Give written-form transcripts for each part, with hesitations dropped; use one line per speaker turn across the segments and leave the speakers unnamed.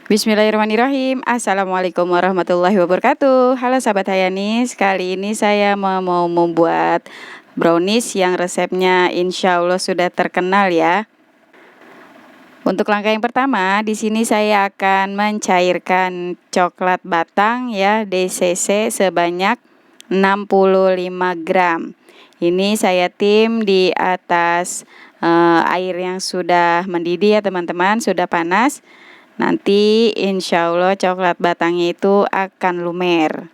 Bismillahirrahmanirrahim. Assalamualaikum warahmatullahi wabarakatuh. Halo sahabat Hayanis, kali ini saya mau membuat brownies yang resepnya insya Allah sudah terkenal ya. Untuk langkah yang pertama, di sini saya akan mencairkan coklat batang ya DCC sebanyak 65 gram. Ini saya tim di atas air yang sudah mendidih ya teman-teman, sudah panas. Nanti insya Allah coklat batangnya itu akan lumer.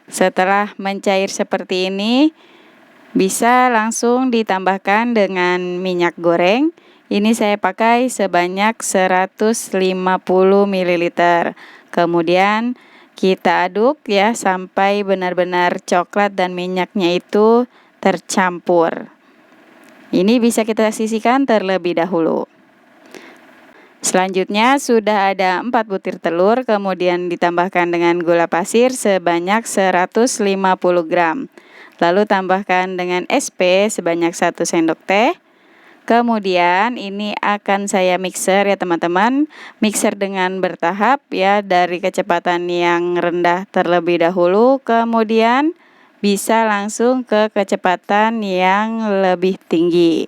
Setelah mencair seperti ini, bisa langsung ditambahkan dengan minyak goreng. Ini saya pakai sebanyak 150 ml. Kemudian kita aduk ya sampai benar-benar coklat dan minyaknya itu tercampur. Ini bisa kita sisihkan terlebih dahulu. Selanjutnya sudah ada 4 butir telur, kemudian ditambahkan dengan gula pasir sebanyak 150 gram. Lalu tambahkan dengan SP sebanyak 1 sendok teh. Kemudian ini akan saya mixer ya teman-teman. Mixer dengan bertahap ya, dari kecepatan yang rendah terlebih dahulu, kemudian bisa langsung ke kecepatan yang lebih tinggi.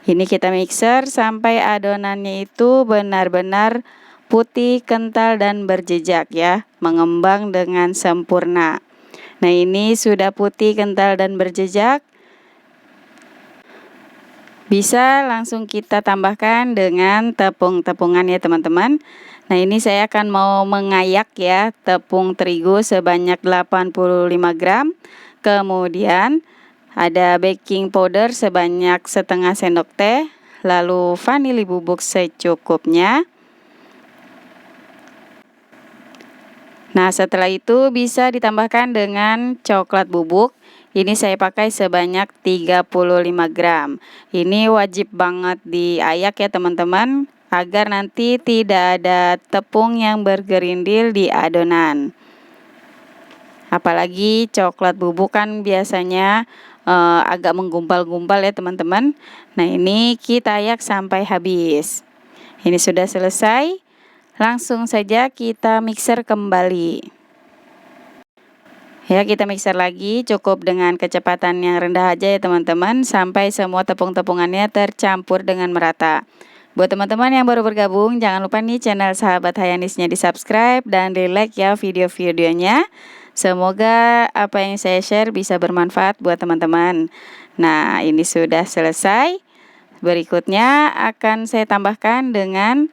Ini kita mixer sampai adonannya itu benar-benar putih, kental dan berjejak ya, mengembang dengan sempurna. Nah, ini sudah putih, kental dan berjejak. Bisa langsung kita tambahkan dengan tepung-tepungan ya teman-teman. Nah, ini saya akan mau mengayak ya tepung terigu sebanyak 85 gram. Kemudian ada baking powder sebanyak setengah sendok teh. Lalu vanili bubuk secukupnya. Nah, setelah itu bisa ditambahkan dengan coklat bubuk. Ini saya pakai sebanyak 35 gram. Ini wajib banget diayak ya teman-teman, agar nanti tidak ada tepung yang bergerindil di adonan. Apalagi coklat bubuk kan biasanya agak menggumpal-gumpal ya teman-teman. Nah, ini kita ayak sampai habis. Ini sudah selesai. Langsung saja kita mixer kembali. Ya, kita mixer lagi, cukup dengan kecepatan yang rendah aja ya teman-teman, sampai semua tepung-tepungannya tercampur dengan merata. Buat teman-teman yang baru bergabung, jangan lupa nih channel Sahabat Hayanisnya di subscribe dan di like ya video-videonya. Semoga apa yang saya share bisa bermanfaat buat teman-teman. Nah, ini sudah selesai. Berikutnya akan saya tambahkan dengan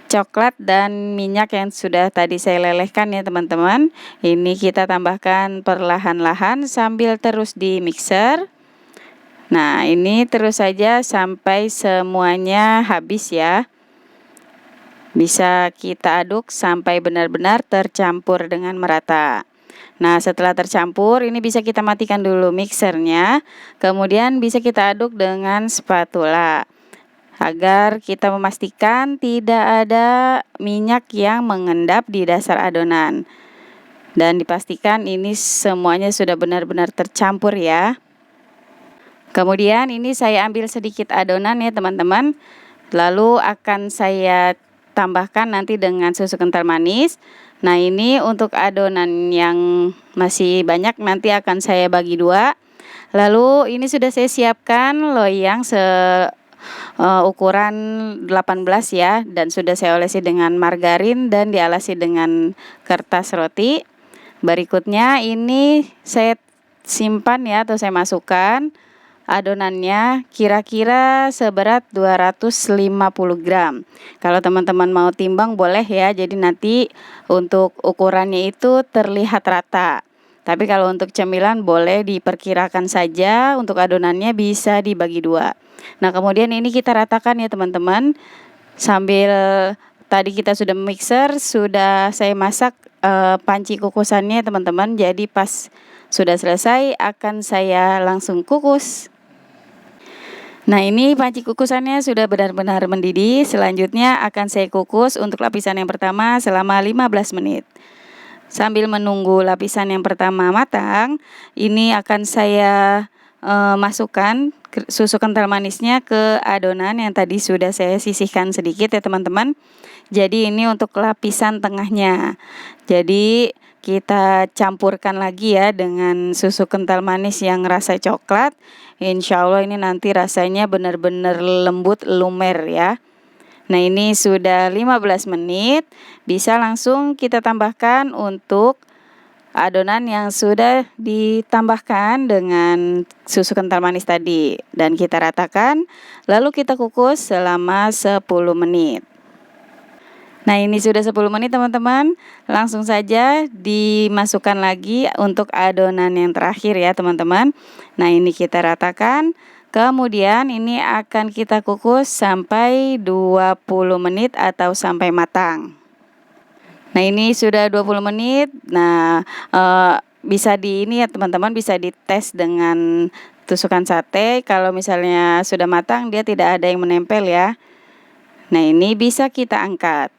coklat dan minyak yang sudah tadi saya lelehkan ya teman-teman. Ini kita tambahkan perlahan-lahan sambil terus di mixer. Nah, ini terus saja sampai semuanya habis ya. Bisa kita aduk sampai benar-benar tercampur dengan merata. Nah, setelah tercampur ini bisa kita matikan dulu mixernya. Kemudian bisa kita aduk dengan spatula, agar kita memastikan tidak ada minyak yang mengendap di dasar adonan. Dan dipastikan ini semuanya sudah benar-benar tercampur ya. Kemudian ini saya ambil sedikit adonan ya teman-teman. Lalu akan saya tambahkan nanti dengan susu kental manis. Nah, ini untuk adonan yang masih banyak nanti akan saya bagi dua. Lalu ini sudah saya siapkan loyang ukuran 18 ya, dan sudah saya olesi dengan margarin dan dialasi dengan kertas roti. Berikutnya ini saya simpan ya, atau saya masukkan adonannya kira-kira seberat 250 gram. Kalau teman-teman mau timbang boleh ya, jadi nanti untuk ukurannya itu terlihat rata. Tapi kalau untuk cemilan boleh diperkirakan saja, untuk adonannya bisa dibagi dua. Nah, kemudian ini kita ratakan ya teman-teman. Sambil tadi kita sudah mixer, sudah saya masak panci kukusannya teman-teman. Jadi pas sudah selesai akan saya langsung kukus. Nah, ini panci kukusannya sudah benar-benar mendidih. Selanjutnya akan saya kukus untuk lapisan yang pertama selama 15 menit. Sambil menunggu lapisan yang pertama matang, ini akan saya masukkan susu kental manisnya ke adonan yang tadi sudah saya sisihkan sedikit ya teman-teman. Jadi ini untuk lapisan tengahnya. Jadi kita campurkan lagi ya dengan susu kental manis yang rasa coklat. Insya Allah ini nanti rasanya benar-benar lembut lumer ya. Nah ini sudah 15 menit. Bisa langsung kita tambahkan untuk adonan yang sudah ditambahkan dengan susu kental manis tadi. Dan kita ratakan. Lalu kita kukus selama 10 menit. Nah ini sudah 10 menit teman-teman, langsung saja dimasukkan lagi untuk adonan yang terakhir ya teman-teman. Nah ini kita ratakan, kemudian ini akan kita kukus sampai 20 menit atau sampai matang. Nah ini sudah 20 menit, nah bisa ini ya teman-teman, bisa dites dengan tusukan sate. Kalau misalnya sudah matang dia tidak ada yang menempel ya. Nah ini bisa kita angkat.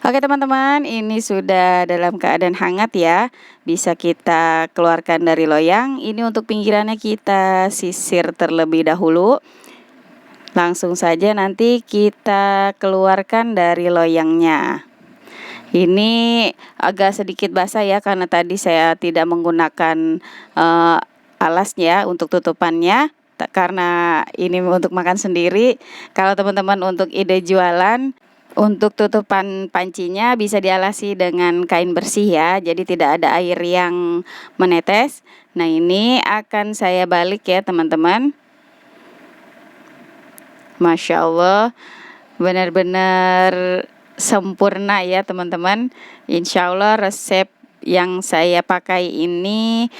Oke teman-teman, ini sudah dalam keadaan hangat ya. Bisa kita keluarkan dari loyang. Ini untuk pinggirannya kita sisir terlebih dahulu. Langsung saja nanti kita keluarkan dari loyangnya. Ini agak sedikit basah ya, karena tadi saya tidak menggunakan alasnya untuk tutupannya. Karena ini untuk makan sendiri. Kalau teman-teman untuk ide jualan, untuk tutupan pancinya bisa dialasi dengan kain bersih ya, jadi tidak ada air yang menetes. Nah ini akan saya balik ya teman-teman. Masya Allah, benar-benar sempurna ya teman-teman. Insya Allah resep yang saya pakai ini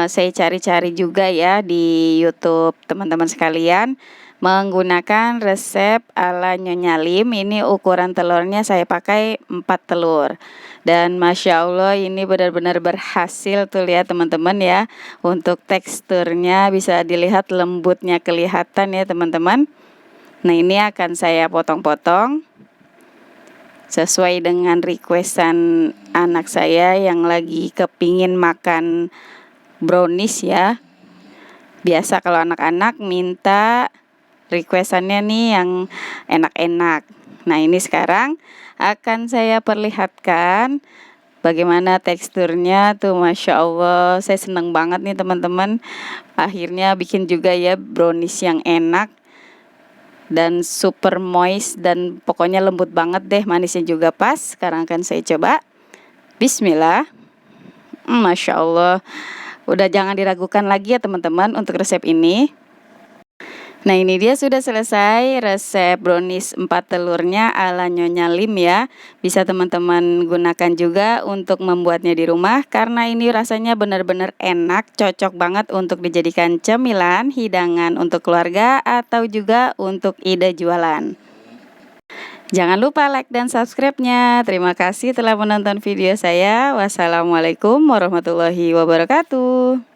saya cari-cari juga ya di YouTube teman-teman sekalian, menggunakan resep ala Nyonya Lim. Ini ukuran telurnya saya pakai 4 telur. Dan Masya Allah ini benar-benar berhasil tuh lihat teman-teman ya. Untuk teksturnya bisa dilihat, lembutnya kelihatan ya teman-teman. Nah ini akan saya potong-potong sesuai dengan requestan anak saya yang lagi kepingin makan brownies ya. Biasa kalau anak-anak minta requestannya nih yang enak-enak. Nah ini sekarang akan saya perlihatkan bagaimana teksturnya tuh. Masya Allah, saya seneng banget nih teman-teman. Akhirnya bikin juga ya brownies yang enak dan super moist, dan pokoknya lembut banget deh, manisnya juga pas. Sekarang akan saya coba. Bismillah. Masya Allah, udah jangan diragukan lagi ya teman-teman untuk resep ini. Nah ini dia sudah selesai resep brownies 4 telurnya ala Nyonya Lim ya. Bisa teman-teman gunakan juga untuk membuatnya di rumah, karena ini rasanya benar-benar enak, cocok banget untuk dijadikan cemilan, hidangan untuk keluarga, atau juga untuk ide jualan. Jangan lupa like dan subscribe-nya. Terima kasih telah menonton video saya. Wassalamualaikum warahmatullahi wabarakatuh.